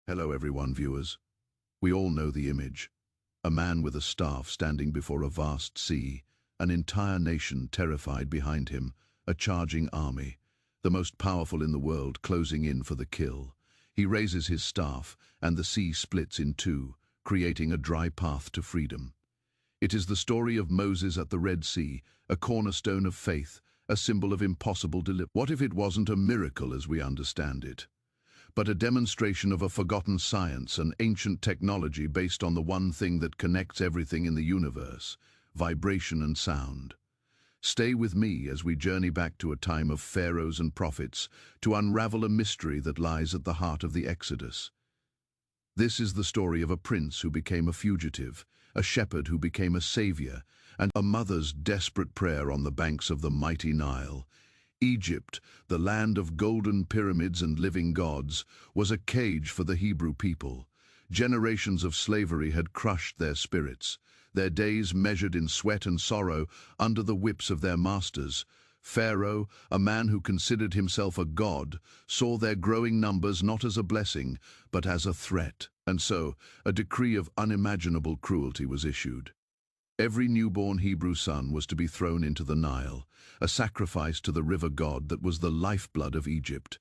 Hello everyone, viewers. We all know the image. A man with a staff standing before a vast sea, an entire nation terrified behind him, a charging army, the most powerful in the world closing in for the kill. He raises his staff, and the sea splits in two, creating a dry path to freedom. It is the story of Moses at the Red Sea, a cornerstone of faith, a symbol of impossible deliverance. What if it wasn't a miracle as we understand it, but a demonstration of a forgotten science, an ancient technology based on the one thing that connects everything in the universe, vibration and sound? Stay with me as we journey back to a time of pharaohs and prophets to unravel a mystery that lies at the heart of the Exodus. This is the story of a prince who became a fugitive, a shepherd who became a savior, and a mother's desperate prayer on the banks of the mighty Nile. Egypt, the land of golden pyramids and living gods, was a cage for the Hebrew people. Generations of slavery had crushed their spirits, their days measured in sweat and sorrow under the whips of their masters. Pharaoh, a man who considered himself a god, saw their growing numbers not as a blessing, but as a threat. And so, a decree of unimaginable cruelty was issued. Every newborn Hebrew son was to be thrown into the Nile, a sacrifice to the river god that was the lifeblood of Egypt.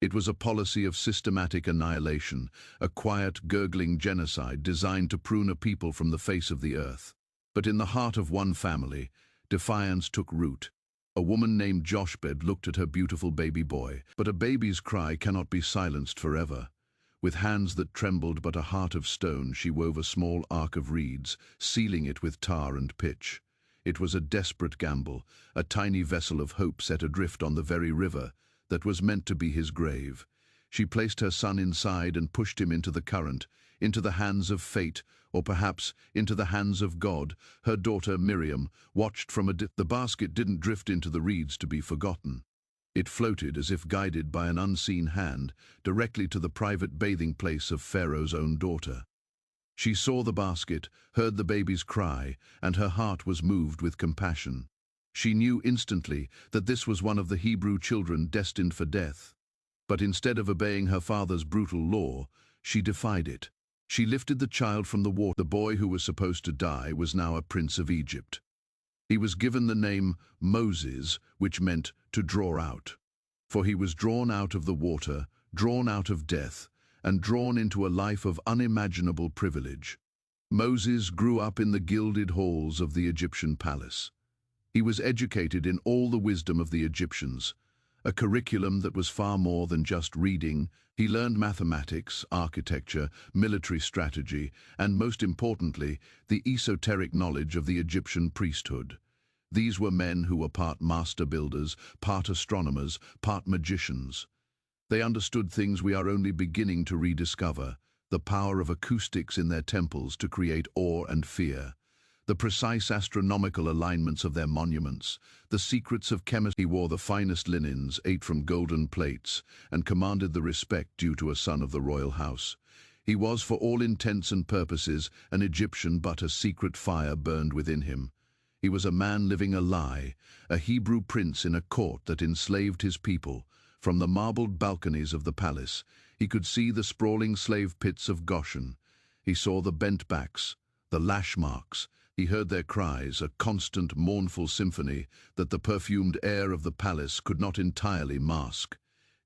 It was a policy of systematic annihilation, a quiet, gurgling genocide designed to prune a people from the face of the earth. But in the heart of one family, defiance took root. A woman named Jochebed looked at her beautiful baby boy, but a baby's cry cannot be silenced forever. With hands that trembled but a heart of stone, she wove a small ark of reeds, sealing it with tar and pitch. It was a desperate gamble, a tiny vessel of hope set adrift on the very river that was meant to be his grave. She placed her son inside and pushed him into the current, into the hands of fate, or perhaps into the hands of God. Her daughter, Miriam, watched from the basket didn't drift into the reeds to be forgotten. It floated as if guided by an unseen hand, directly to the private bathing place of Pharaoh's own daughter. She saw the basket, heard the baby's cry, and her heart was moved with compassion. She knew instantly that this was one of the Hebrew children destined for death. But instead of obeying her father's brutal law, she defied it. She lifted the child from the water. The boy who was supposed to die was now a prince of Egypt. He was given the name Moses, which meant to draw out. For he was drawn out of the water, drawn out of death, and drawn into a life of unimaginable privilege. Moses grew up in the gilded halls of the Egyptian palace. He was educated in all the wisdom of the Egyptians, a curriculum that was far more than just reading. He learned mathematics, architecture, military strategy, and most importantly, the esoteric knowledge of the Egyptian priesthood. These were men who were part master builders, part astronomers, part magicians. They understood things we are only beginning to rediscover: the power of acoustics in their temples to create awe and fear, the precise astronomical alignments of their monuments, the secrets of chemistry. He wore the finest linens, ate from golden plates, and commanded the respect due to a son of the royal house. He was, for all intents and purposes, an Egyptian, but a secret fire burned within him. He was a man living a lie, a Hebrew prince in a court that enslaved his people. From the marbled balconies of the palace, he could see the sprawling slave pits of Goshen. He saw the bent backs, the lash marks. He heard their cries, a constant, mournful symphony that the perfumed air of the palace could not entirely mask.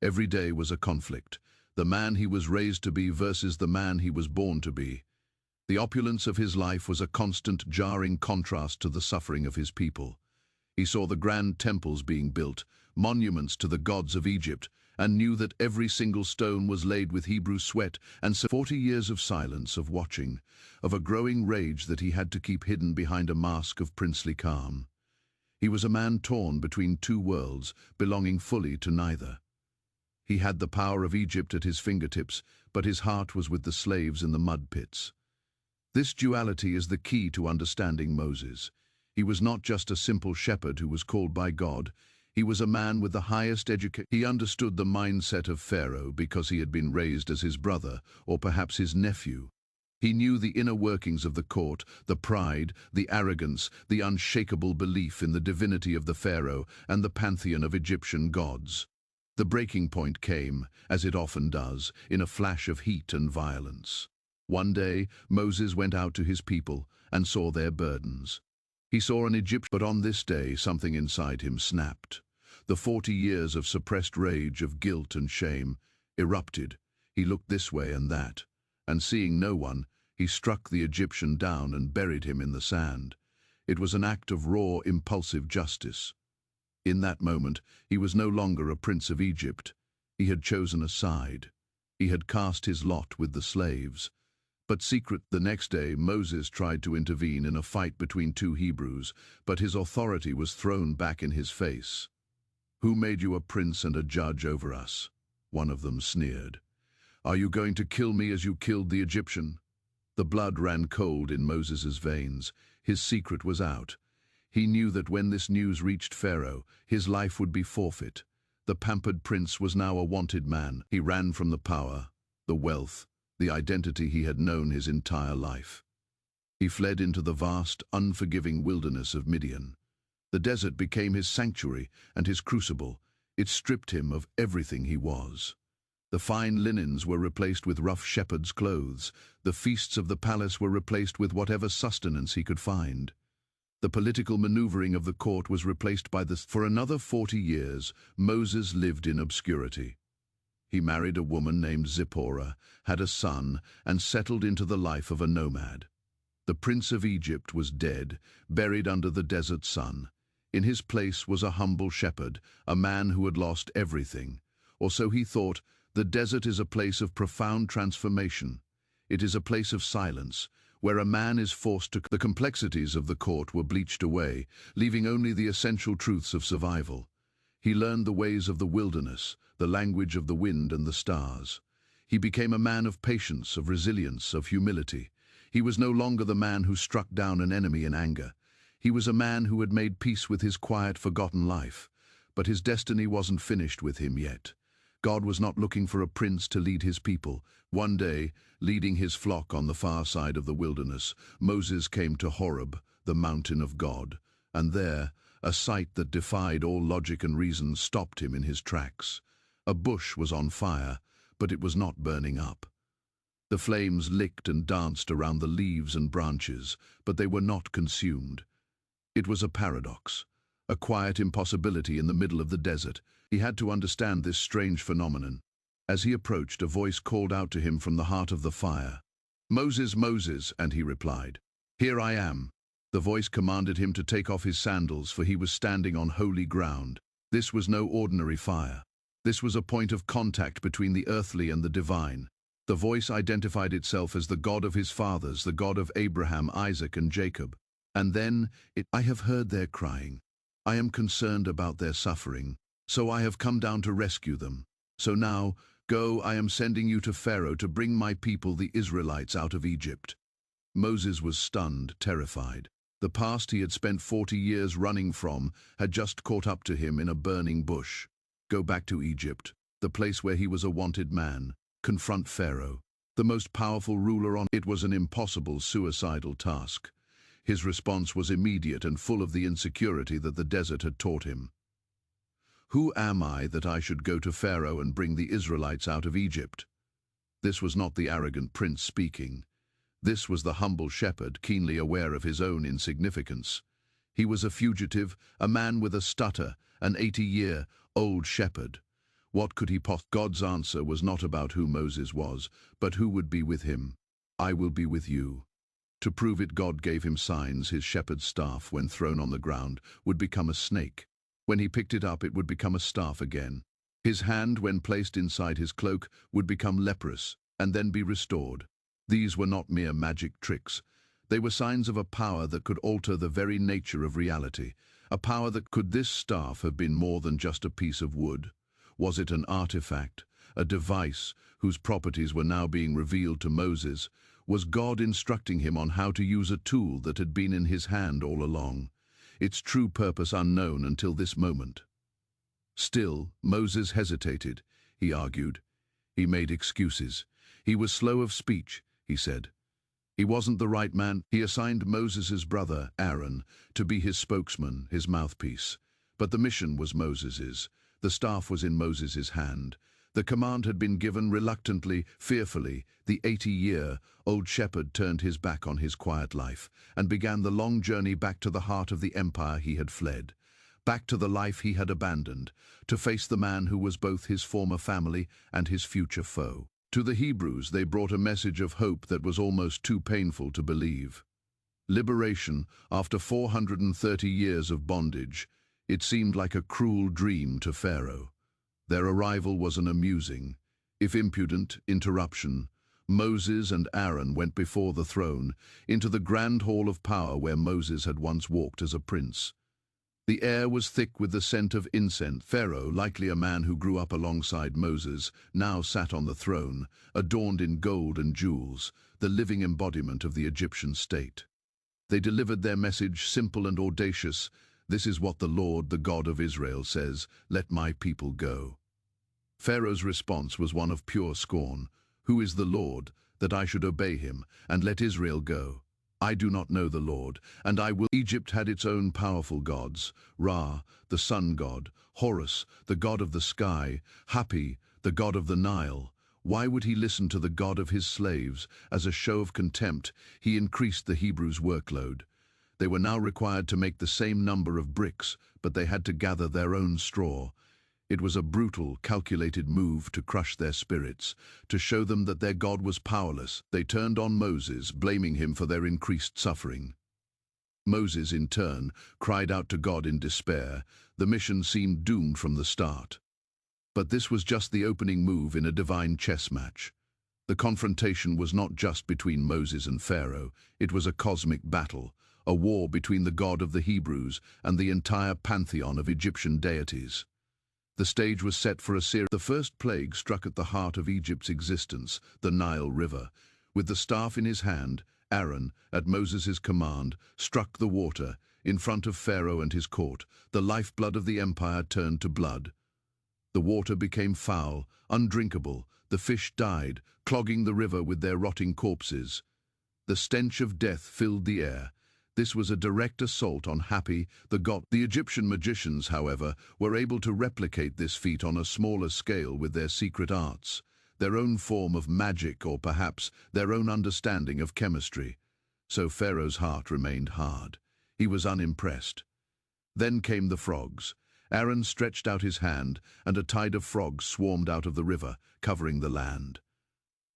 Every day was a conflict, the man he was raised to be versus the man he was born to be. The opulence of his life was a constant, jarring contrast to the suffering of his people. He saw the grand temples being built, monuments to the gods of Egypt, and knew that every single stone was laid with Hebrew sweat. And so 40 years of silence, of watching, of a growing rage that he had to keep hidden behind a mask of princely calm. He was a man torn between two worlds, belonging fully to neither. He had the power of Egypt at his fingertips, but his heart was with the slaves in the mud pits. This duality is the key to understanding Moses. He was not just a simple shepherd who was called by God. He was a man with the highest education. He understood the mindset of Pharaoh because he had been raised as his brother, or perhaps his nephew. He knew the inner workings of the court, the pride, the arrogance, the unshakable belief in the divinity of the Pharaoh and the pantheon of Egyptian gods. The breaking point came, as it often does, in a flash of heat and violence. One day, Moses went out to his people and saw their burdens. He saw an Egyptian, but on this day something inside him snapped. The 40 years of suppressed rage, of guilt and shame, erupted. He looked this way and that, and seeing no one, he struck the Egyptian down and buried him in the sand. It was an act of raw, impulsive justice. In that moment, he was no longer a prince of Egypt. He had chosen a side. He had cast his lot with the slaves. But the next day, Moses tried to intervene in a fight between two Hebrews, but his authority was thrown back in his face. "Who made you a prince and a judge over us?" one of them sneered. "Are you going to kill me as you killed the Egyptian?" The blood ran cold in Moses's veins. His secret was out. He knew that when this news reached Pharaoh, his life would be forfeit. The pampered prince was now a wanted man. He ran from the power, the wealth, the identity he had known his entire life. He fled into the vast, unforgiving wilderness of Midian. The desert became his sanctuary and his crucible. It stripped him of everything he was. The fine linens were replaced with rough shepherd's clothes. The feasts of the palace were replaced with whatever sustenance he could find. The political maneuvering of the court was replaced by this. For another 40 years, Moses lived in obscurity. He married a woman named Zipporah, had a son, and settled into the life of a nomad. The prince of Egypt was dead, buried under the desert sun. In his place was a humble shepherd, a man who had lost everything. Or so he thought. The desert is a place of profound transformation. It is a place of silence, where a man is forced to. The complexities of the court were bleached away, leaving only the essential truths of survival. He learned the ways of the wilderness, the language of the wind and the stars. He became a man of patience, of resilience, of humility. He was no longer the man who struck down an enemy in anger. He was a man who had made peace with his quiet, forgotten life. But his destiny wasn't finished with him yet. God was not looking for a prince to lead his people. One day, leading his flock on the far side of the wilderness, Moses came to Horeb, the mountain of God, and there, a sight that defied all logic and reason stopped him in his tracks. A bush was on fire, but it was not burning up. The flames licked and danced around the leaves and branches, but they were not consumed. It was a paradox, a quiet impossibility in the middle of the desert. He had to understand this strange phenomenon. As he approached, a voice called out to him from the heart of the fire. "Moses, Moses," and he replied, "Here I am." The voice commanded him to take off his sandals, for he was standing on holy ground. This was no ordinary fire. This was a point of contact between the earthly and the divine. The voice identified itself as the God of his fathers, the God of Abraham, Isaac, and Jacob. And then, "I have heard their crying. I am concerned about their suffering. So I have come down to rescue them. So now, go, I am sending you to Pharaoh to bring my people, the Israelites, out of Egypt." Moses was stunned, terrified. The past he had spent 40 years running from had just caught up to him in a burning bush. Go back to Egypt, the place where he was a wanted man. Confront Pharaoh, the most powerful ruler on. It was an impossible, suicidal task. His response was immediate and full of the insecurity that the desert had taught him. "Who am I that I should go to Pharaoh and bring the Israelites out of Egypt?" This was not the arrogant prince speaking. This was the humble shepherd, keenly aware of his own insignificance. He was a fugitive, a man with a stutter, an 80-year-old shepherd. What could he possibly? God's answer was not about who Moses was, but who would be with him. "I will be with you." To prove it, God gave him signs. His shepherd's staff, when thrown on the ground, would become a snake. When he picked it up, it would become a staff again. His hand, when placed inside his cloak, would become leprous and then be restored. These were not mere magic tricks. They were signs of a power that could alter the very nature of reality. A power that could. This staff have been more than just a piece of wood? Was it an artifact, a device whose properties were now being revealed to Moses? Was God instructing him on how to use a tool that had been in his hand all along? Its true purpose unknown until this moment. Still, Moses hesitated. He argued. He made excuses. He was slow of speech, he said. He wasn't the right man. He assigned Moses's brother, Aaron, to be his spokesman, his mouthpiece. But the mission was Moses's. The staff was in Moses' hand. The command had been given reluctantly, fearfully. The 80-year-old shepherd turned his back on his quiet life and began the long journey back to the heart of the empire he had fled, back to the life he had abandoned, to face the man who was both his former family and his future foe. To the Hebrews, they brought a message of hope that was almost too painful to believe. Liberation after 430 years of bondage. It seemed like a cruel dream to Pharaoh. Their arrival was an amusing, if impudent, interruption. Moses and Aaron went before the throne, into the grand hall of power where Moses had once walked as a prince. The air was thick with the scent of incense. Pharaoh, likely a man who grew up alongside Moses, now sat on the throne, adorned in gold and jewels, the living embodiment of the Egyptian state. They delivered their message, simple and audacious. "This is what the Lord, the God of Israel, says, let my people go." Pharaoh's response was one of pure scorn. "Who is the Lord, that I should obey him, and let Israel go? I do not know the Lord, and I will." Egypt had its own powerful gods: Ra, the sun god; Horus, the god of the sky; Hapi, the god of the Nile. Why would he listen to the god of his slaves? As a show of contempt, he increased the Hebrews' workload. They were now required to make the same number of bricks, but they had to gather their own straw. It was a brutal, calculated move to crush their spirits, to show them that their God was powerless. They turned on Moses, blaming him for their increased suffering. Moses, in turn, cried out to God in despair. The mission seemed doomed from the start. But this was just the opening move in a divine chess match. The confrontation was not just between Moses and Pharaoh. It was a cosmic battle, a war between the God of the Hebrews and the entire pantheon of Egyptian deities. The stage was set for a series. The first plague struck at the heart of Egypt's existence, the Nile River. With the staff in his hand, Aaron, at Moses' command, struck the water. In front of Pharaoh and his court, the lifeblood of the empire turned to blood. The water became foul, undrinkable. The fish died, clogging the river with their rotting corpses. The stench of death filled the air. This was a direct assault on Hapi, the god. The Egyptian magicians, however, were able to replicate this feat on a smaller scale with their secret arts, their own form of magic, or perhaps their own understanding of chemistry. So Pharaoh's heart remained hard. He was unimpressed. Then came the frogs. Aaron stretched out his hand, and a tide of frogs swarmed out of the river, covering the land.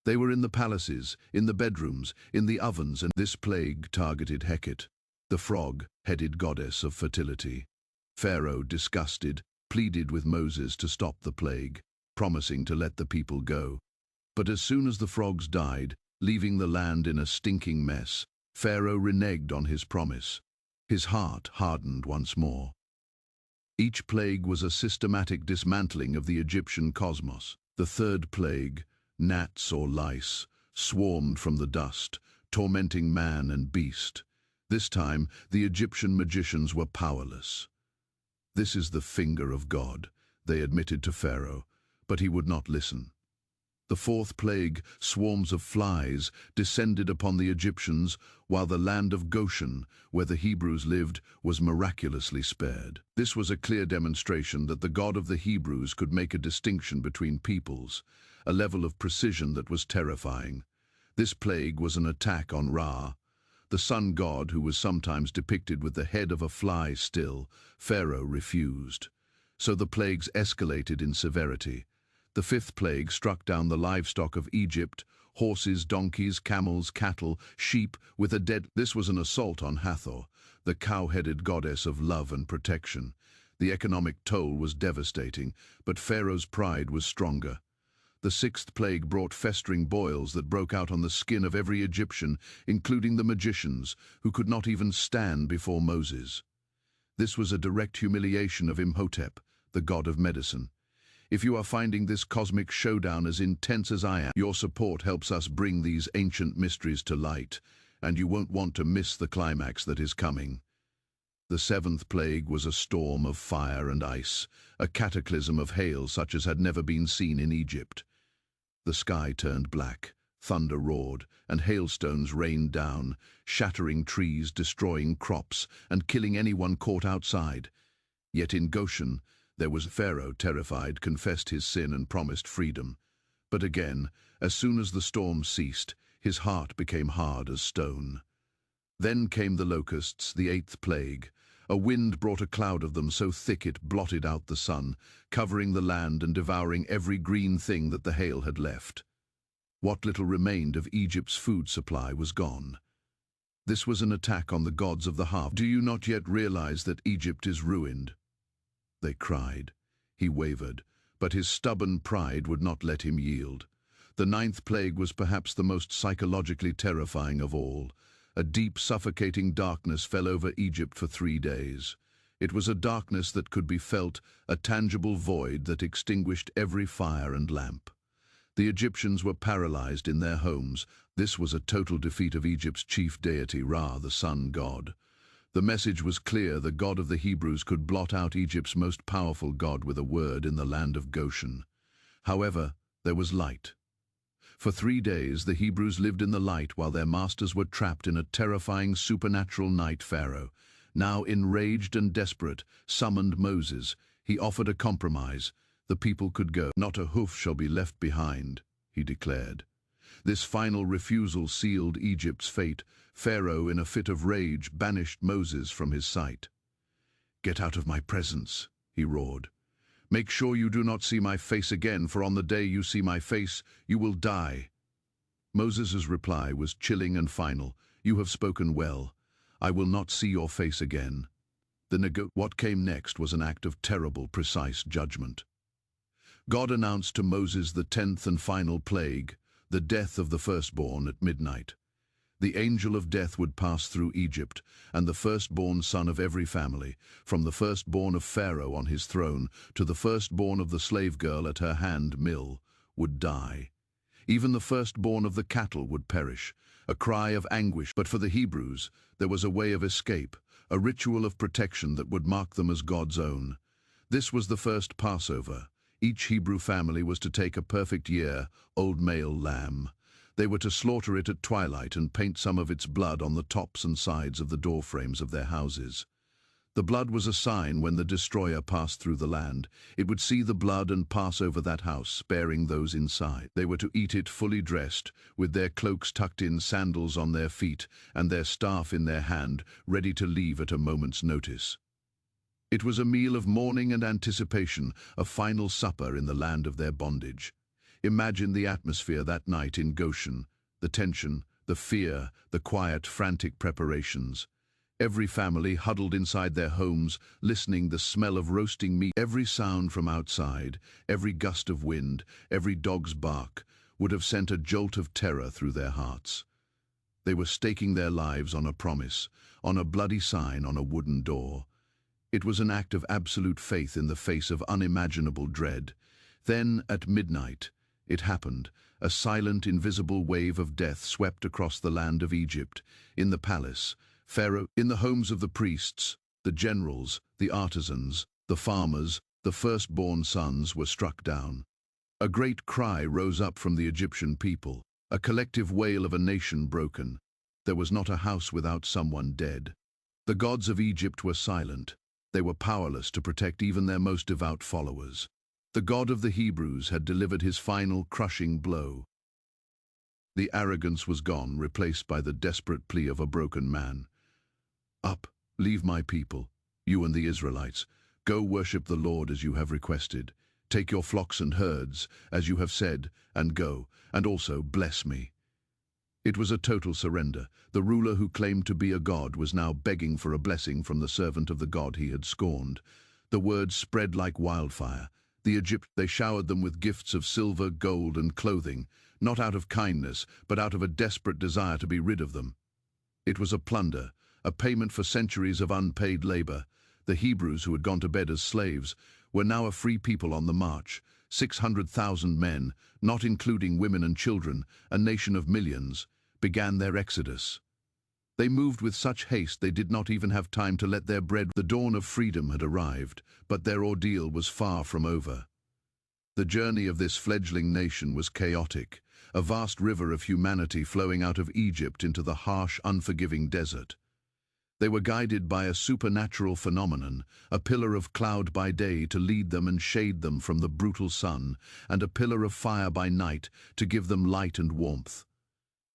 They were in the palaces, in the bedrooms, in the ovens, and this plague targeted Hecate, the frog-headed goddess of fertility. Pharaoh, disgusted, pleaded with Moses to stop the plague, promising to let the people go. But as soon as the frogs died, leaving the land in a stinking mess, Pharaoh reneged on his promise. His heart hardened once more. Each plague was a systematic dismantling of the Egyptian cosmos. The third plague, gnats or lice, swarmed from the dust, tormenting man and beast. This time, the Egyptian magicians were powerless. "This is the finger of God," they admitted to Pharaoh, but he would not listen. The fourth plague, swarms of flies, descended upon the Egyptians, while the land of Goshen, where the Hebrews lived, was miraculously spared. This was a clear demonstration that the God of the Hebrews could make a distinction between peoples, a level of precision that was terrifying. This plague was an attack on Ra, the sun god who was sometimes depicted with the head of a fly still. Pharaoh refused. So the plagues escalated in severity. The fifth plague struck down the livestock of Egypt: horses, donkeys, camels, cattle, sheep, with a dead... This was an assault on Hathor, the cow-headed goddess of love and protection. The economic toll was devastating, but Pharaoh's pride was stronger. The sixth plague brought festering boils that broke out on the skin of every Egyptian, including the magicians, who could not even stand before Moses. This was a direct humiliation of Imhotep, the god of medicine. If you are finding this cosmic showdown as intense as I am, your support helps us bring these ancient mysteries to light, and you won't want to miss the climax that is coming. The seventh plague was a storm of fire and ice, a cataclysm of hail such as had never been seen in Egypt. The sky turned black, thunder roared, and hailstones rained down, shattering trees, destroying crops, and killing anyone caught outside. Yet in Goshen, There was Pharaoh, terrified, confessed his sin and promised freedom. But again, as soon as the storm ceased, his heart became hard as stone. Then came the locusts, the eighth plague. A wind brought a cloud of them so thick it blotted out the sun, covering the land and devouring every green thing that the hail had left. What little remained of Egypt's food supply was gone. This was an attack on the gods of the harvest. Do you not yet realize that Egypt is ruined? They cried. He wavered, but his stubborn pride would not let him yield. The ninth plague was perhaps the most psychologically terrifying of all. A deep, suffocating darkness fell over Egypt for 3 days. It was a darkness that could be felt, a tangible void that extinguished every fire and lamp. The Egyptians were paralyzed in their homes. This was a total defeat of Egypt's chief deity, Ra, the sun god. The message was clear: the God of the Hebrews could blot out Egypt's most powerful god with a word in the land of Goshen. However, there was light. For 3 days, the Hebrews lived in the light while their masters were trapped in a terrifying supernatural night. Pharaoh, now enraged and desperate, summoned Moses. He offered a compromise. The people could go. Not a hoof shall be left behind, he declared. This final refusal sealed Egypt's fate. Pharaoh, in a fit of rage, banished Moses from his sight. "Get out of my presence," he roared. "Make sure you do not see my face again, for on the day you see my face, you will die." Moses' reply was chilling and final. "You have spoken well. I will not see your face again." What came next was an act of terrible, precise judgment. God announced to Moses the 10th and final plague, the death of the firstborn at midnight. The angel of death would pass through Egypt, and the firstborn son of every family, from the firstborn of Pharaoh on his throne to the firstborn of the slave girl at her hand mill, would die. Even the firstborn of the cattle would perish, a cry of anguish. But for the Hebrews, there was a way of escape, a ritual of protection that would mark them as God's own. This was the first Passover. Each Hebrew family was to take a perfect year-old male lamb. They were to slaughter it at twilight and paint some of its blood on the tops and sides of the doorframes of their houses. The blood was a sign when the destroyer passed through the land. It would see the blood and pass over that house, sparing those inside. They were to eat it fully dressed, with their cloaks tucked in, sandals on their feet, and their staff in their hand, ready to leave at a moment's notice. It was a meal of mourning and anticipation, a final supper in the land of their bondage. Imagine the atmosphere that night in Goshen, the tension, the fear, the quiet, frantic preparations. Every family huddled inside their homes, listening, the smell of roasting meat. Every sound from outside, every gust of wind, every dog's bark, would have sent a jolt of terror through their hearts. They were staking their lives on a promise, on a bloody sign on a wooden door. It was an act of absolute faith in the face of unimaginable dread. Then, at midnight, it happened. A silent, invisible wave of death swept across the land of Egypt. In the palace, Pharaoh, in the homes of the priests, the generals, the artisans, the farmers, the firstborn sons were struck down. A great cry rose up from the Egyptian people, a collective wail of a nation broken. There was not a house without someone dead. The gods of Egypt were silent. They were powerless to protect even their most devout followers. The God of the Hebrews had delivered his final crushing blow. The arrogance was gone, replaced by the desperate plea of a broken man. "Up, leave my people, you and the Israelites. Go worship the Lord as you have requested. Take your flocks and herds, as you have said, and go, and also bless me." It was a total surrender. The ruler who claimed to be a god was now begging for a blessing from the servant of the God he had scorned. The word spread like wildfire. They showered them with gifts of silver, gold, and clothing, not out of kindness, but out of a desperate desire to be rid of them. It was a plunder, a payment for centuries of unpaid labor. The Hebrews, who had gone to bed as slaves, were now a free people on the march. 600,000 men, not including women and children, a nation of millions, began their exodus. They moved with such haste they did not even have time to let their bread. The dawn of freedom had arrived, but their ordeal was far from over. The journey of this fledgling nation was chaotic, a vast river of humanity flowing out of Egypt into the harsh, unforgiving desert. They were guided by a supernatural phenomenon, a pillar of cloud by day to lead them and shade them from the brutal sun, and a pillar of fire by night to give them light and warmth.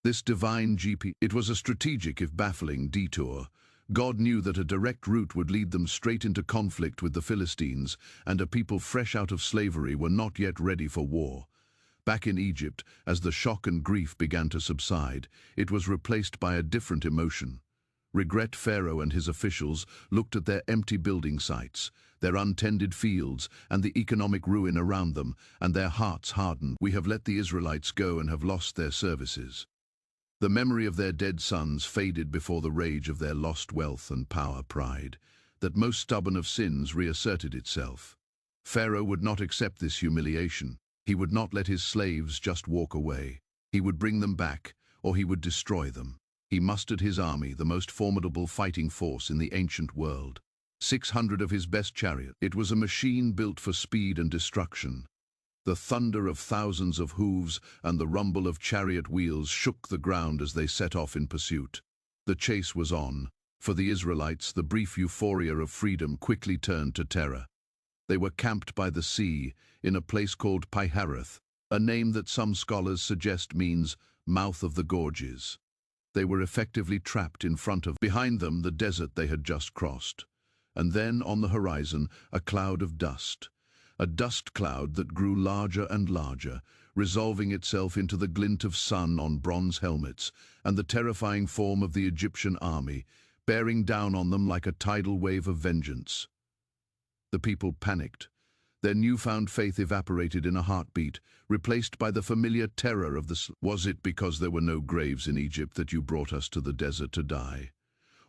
This divine it was a strategic if baffling detour. God knew that a direct route would lead them straight into conflict with the Philistines, and a people fresh out of slavery were not yet ready for war. Back in Egypt, as the shock and grief began to subside, it was replaced by a different emotion. Regret. Pharaoh and his officials looked at their empty building sites, their untended fields, and the economic ruin around them, and their hearts hardened. We have let the Israelites go and have lost their services. The memory of their dead sons faded before the rage of their lost wealth and power. Pride, that most stubborn of sins, reasserted itself. Pharaoh would not accept this humiliation. He would not let his slaves just walk away. He would bring them back, or he would destroy them. He mustered his army, the most formidable fighting force in the ancient world. 600 of his best chariots. It was a machine built for speed and destruction. The thunder of thousands of hooves and the rumble of chariot wheels shook the ground as they set off in pursuit. The chase was on. For the Israelites, the brief euphoria of freedom quickly turned to terror. They were camped by the sea in a place called Pi-Hahiroth, a name that some scholars suggest means mouth of the gorges. They were effectively trapped in front of, behind them, the desert they had just crossed. And then, on the horizon, a cloud of dust. A dust cloud that grew larger and larger, resolving itself into the glint of sun on bronze helmets, and the terrifying form of the Egyptian army, bearing down on them like a tidal wave of vengeance. The people panicked. Their newfound faith evaporated in a heartbeat, replaced by the familiar terror of the Was it because there were no graves in Egypt that you brought us to the desert to die?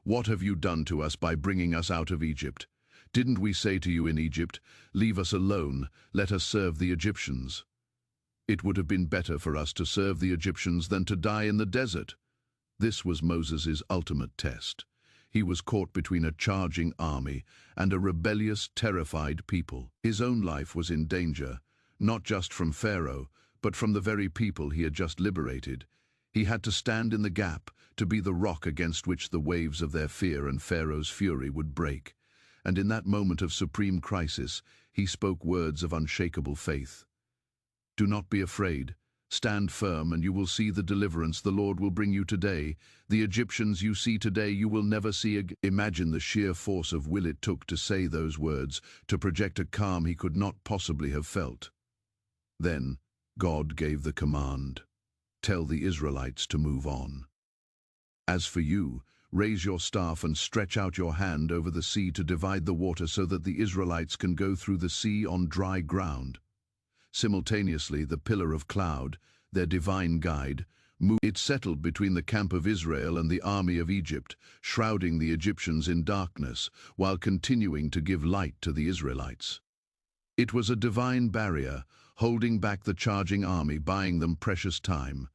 What have you done to us by bringing us out of Egypt? Didn't we say to you in Egypt, leave us alone, let us serve the Egyptians? It would have been better for us to serve the Egyptians than to die in the desert. This was Moses' ultimate test. He was caught between a charging army and a rebellious, terrified people. His own life was in danger, not just from Pharaoh, but from the very people he had just liberated. He had to stand in the gap, to be the rock against which the waves of their fear and Pharaoh's fury would break. And in that moment of supreme crisis, he spoke words of unshakable faith. Do not be afraid. Stand firm, and you will see the deliverance the Lord will bring you today. The Egyptians you see today you will never see again. Imagine the sheer force of will it took to say those words, to project a calm he could not possibly have felt. Then God gave the command, tell the Israelites to move on. As for you, raise your staff and stretch out your hand over the sea to divide the water so that the Israelites can go through the sea on dry ground. Simultaneously, the pillar of cloud, their divine guide, moved. It settled between the camp of Israel and the army of Egypt, shrouding the Egyptians in darkness, while continuing to give light to the Israelites. It was a divine barrier, holding back the charging army, buying them precious time.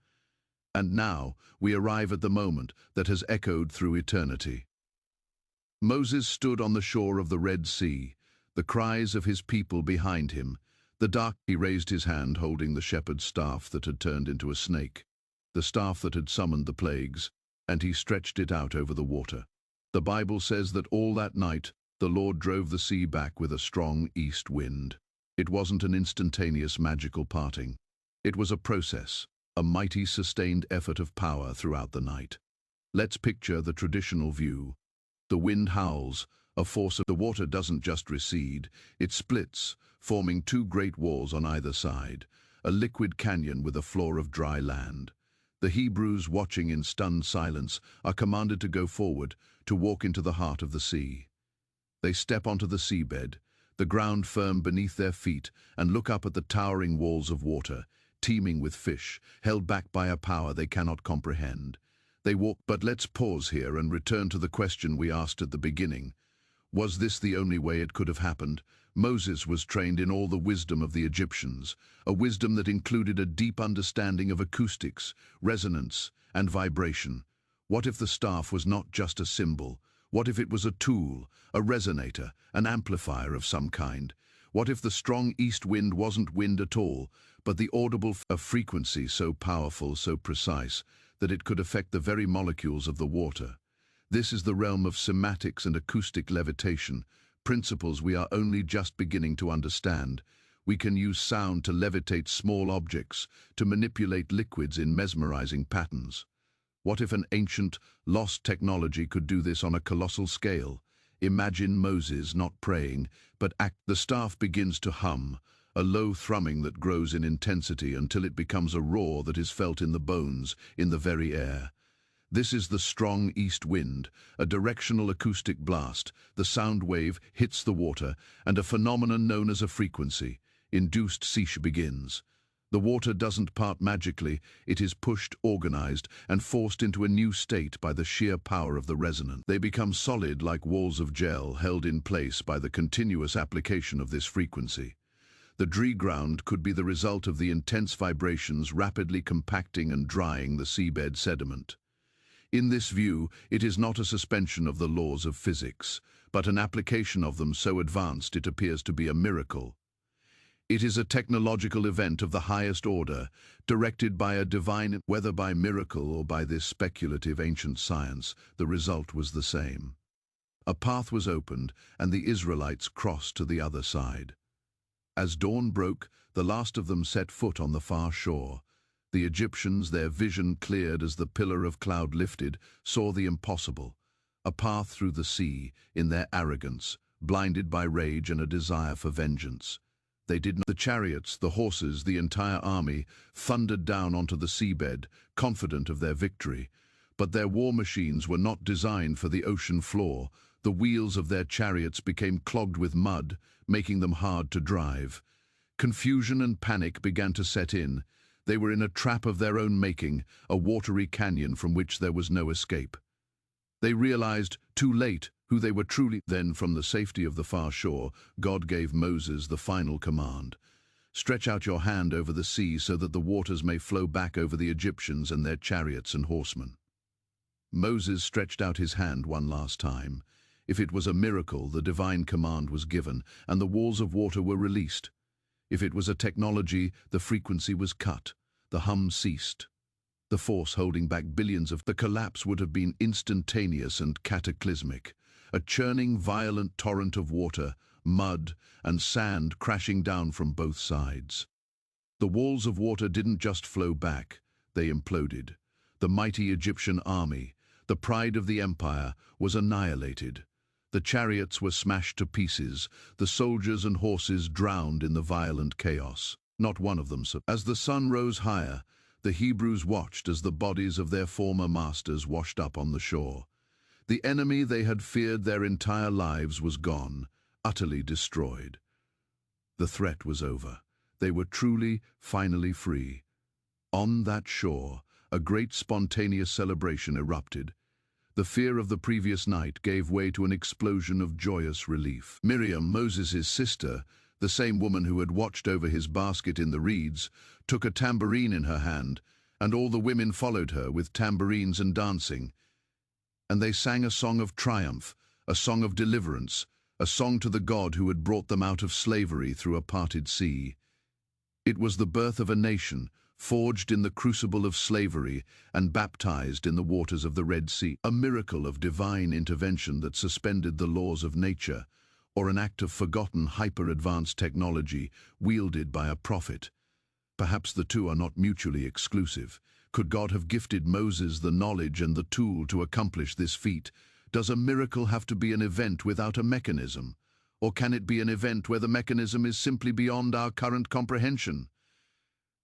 And now, we arrive at the moment that has echoed through eternity. Moses stood on the shore of the Red Sea, the cries of his people behind him. He raised his hand holding the shepherd's staff that had turned into a snake, the staff that had summoned the plagues, and he stretched it out over the water. The Bible says that all that night, the Lord drove the sea back with a strong east wind. It wasn't an instantaneous magical parting. It was a process, a mighty sustained effort of power throughout the night. Let's picture the traditional view. The wind howls, a force of the water doesn't just recede, it splits, forming two great walls on either side, a liquid canyon with a floor of dry land. The Hebrews, watching in stunned silence, are commanded to go forward, to walk into the heart of the sea. They step onto the seabed, the ground firm beneath their feet, and look up at the towering walls of water, teeming with fish, held back by a power they cannot comprehend. They walk, but let's pause here and return to the question we asked at the beginning. Was this the only way it could have happened? Moses was trained in all the wisdom of the Egyptians, a wisdom that included a deep understanding of acoustics, resonance, and vibration. What if the staff was not just a symbol? What if it was a tool, a resonator, an amplifier of some kind? What if the strong east wind wasn't wind at all, but the audible a frequency so powerful, so precise, that it could affect the very molecules of the water? This is the realm of cymatics and acoustic levitation, principles we are only just beginning to understand. We can use sound to levitate small objects, to manipulate liquids in mesmerizing patterns. What if an ancient, lost technology could do this on a colossal scale? Imagine Moses not praying, but the staff begins to hum, a low thrumming that grows in intensity until it becomes a roar that is felt in the bones, in the very air. This is the strong east wind, a directional acoustic blast. The sound wave hits the water, and a phenomenon known as a frequency, induced seesh begins. The water doesn't part magically, it is pushed, organized, and forced into a new state by the sheer power of the resonance. They become solid like walls of gel, held in place by the continuous application of this frequency. The dry ground could be the result of the intense vibrations rapidly compacting and drying the seabed sediment. In this view, it is not a suspension of the laws of physics, but an application of them so advanced it appears to be a miracle. It is a technological event of the highest order, directed by a divine, whether by miracle or by this speculative ancient science, the result was the same. A path was opened, and the Israelites crossed to the other side. As dawn broke, the last of them set foot on the far shore. The Egyptians, their vision cleared as the pillar of cloud lifted, saw the impossible, a path through the sea, in their arrogance, blinded by rage and a desire for vengeance. They did not. The chariots, the horses, the entire army thundered down onto the seabed, confident of their victory. But their war machines were not designed for the ocean floor. The wheels of their chariots became clogged with mud, making them hard to drive. Confusion and panic began to set in. They were in a trap of their own making, a watery canyon from which there was no escape. They realized, too late, who they were truly. Then, from the safety of the far shore, God gave Moses the final command. Stretch out your hand over the sea so that the waters may flow back over the Egyptians and their chariots and horsemen. Moses stretched out his hand one last time. If it was a miracle, the divine command was given, and the walls of water were released. If it was a technology, the frequency was cut. The hum ceased. The force holding back billions of the collapse would have been instantaneous and cataclysmic. A churning, violent torrent of water, mud, and sand crashing down from both sides. The walls of water didn't just flow back, they imploded. The mighty Egyptian army, the pride of the empire, was annihilated. The chariots were smashed to pieces, the soldiers and horses drowned in the violent chaos. Not one of them survived. As the sun rose higher, the Hebrews watched as the bodies of their former masters washed up on the shore. The enemy they had feared their entire lives was gone, utterly destroyed. The threat was over. They were truly, finally free. On that shore, a great spontaneous celebration erupted. The fear of the previous night gave way to an explosion of joyous relief. Miriam, Moses' sister, the same woman who had watched over his basket in the reeds, took a tambourine in her hand, and all the women followed her with tambourines and dancing. And they sang a song of triumph, a song of deliverance, a song to the God who had brought them out of slavery through a parted sea. It was the birth of a nation, forged in the crucible of slavery and baptized in the waters of the Red Sea, a miracle of divine intervention that suspended the laws of nature, or an act of forgotten hyper-advanced technology wielded by a prophet. Perhaps the two are not mutually exclusive. Could God have gifted Moses the knowledge and the tool to accomplish this feat? Does a miracle have to be an event without a mechanism? Or can it be an event where the mechanism is simply beyond our current comprehension?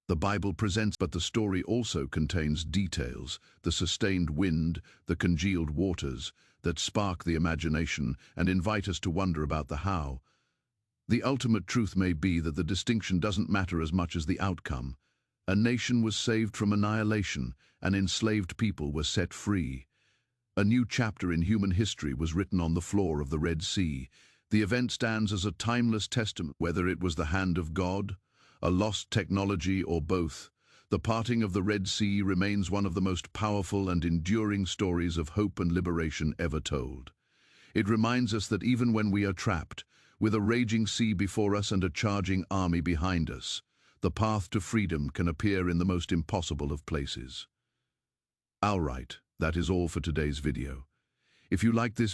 The Bible presents, but the story also contains details, the sustained wind, the congealed waters, that spark the imagination and invite us to wonder about the how. The ultimate truth may be that the distinction doesn't matter as much as the outcome. A nation was saved from annihilation, and enslaved people were set free. A new chapter in human history was written on the floor of the Red Sea. The event stands as a timeless testament, whether it was the hand of God, a lost technology, or both. The parting of the Red Sea remains one of the most powerful and enduring stories of hope and liberation ever told. It reminds us that even when we are trapped, with a raging sea before us and a charging army behind us, the path to freedom can appear in the most impossible of places. Alright, that is all for today's video. If you like this